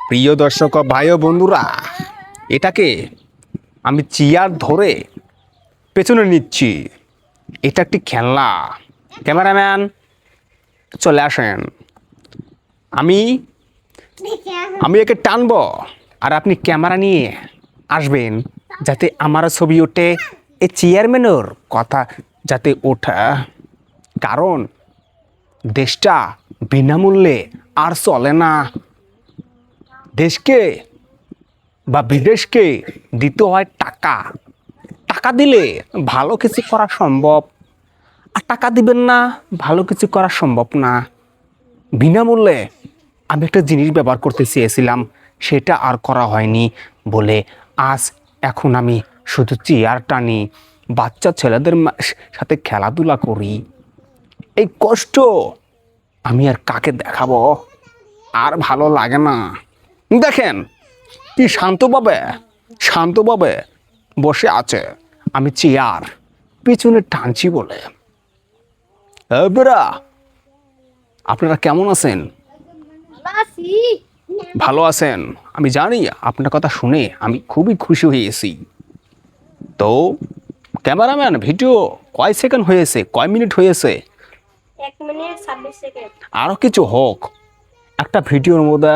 প্রিয় দর্শক ও ভাই ও বন্ধুরা, এটাকে আমি চেয়ার ধরে পেছনে নিচ্ছি। এটা একটি খেলনা। ক্যামেরাম্যান চলে আসেন। আমি আমি একে টানবো আর আপনি ক্যামেরা নিয়ে আসবেন, যাতে আমার ছবি ওঠে। এই চেয়ারম্যানের কথা যাতে ওঠা, কারণ দেশটা বিনামূল্যে আর চলে না। দেশকে বা বিদেশকে দিতে হয় টাকা। টাকা দিলে ভালো কিছু করা সম্ভব, আর টাকা দিবেন না, ভালো কিছু করা সম্ভব না। বিনামূল্যে আমি একটা জিনিস ব্যবহার করতে চেয়েছিলাম, সেটা আর করা হয়নি বলে এখন আমি শুধু চেয়ার টানি, বাচ্চা ছেলেদের সাথে খেলাধুলা করি। এই কষ্ট আমি আর কাকে দেখাবো? আর ভালো লাগে না। দেখেন কি শান্তভাবে বসে আছে। আমি চেয়ার পিছনে টানছি বলে। বেরা, আপনারা কেমন আছেন? ভালো আছেন? আমি জানি আপনার কথা শুনে আমি খুবই খুশি হয়েছি। তো ক্যামেরাম্যান, ভিডিও কয় সেকেন্ড হয়েছে, কয় মিনিট হয়েছে? 1 মিনিট 26 সেকেন্ড। আরো কিছু হোক। একটা ভিডিওর মধ্যে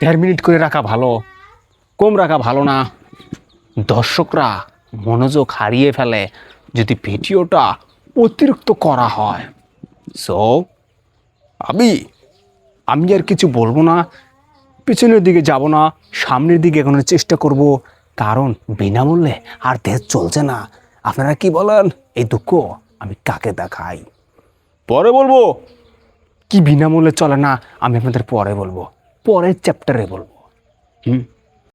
1.5 মিনিট করে রাখা ভালো, কম রাখা ভালো না। দর্শকরা মনোযোগ হারিয়ে ফেলে যদি ভিডিওটা অতিরিক্ত করা হয়। সো আমি আর কিছু বলবো না, পিছনের দিকে যাব না, সামনের দিকে এগোনোর চেষ্টা করব। কারণ বিনামূল্যে আর দেশ চলছে না। আপনারা কি বলেন? এই দুঃখ আমি কাকে দেখাই? পরে বলবো কি বিনামূল্যে চলে না, আমি আপনাদের পরে বলবো, পরের চ্যাপ্টারে বলবো।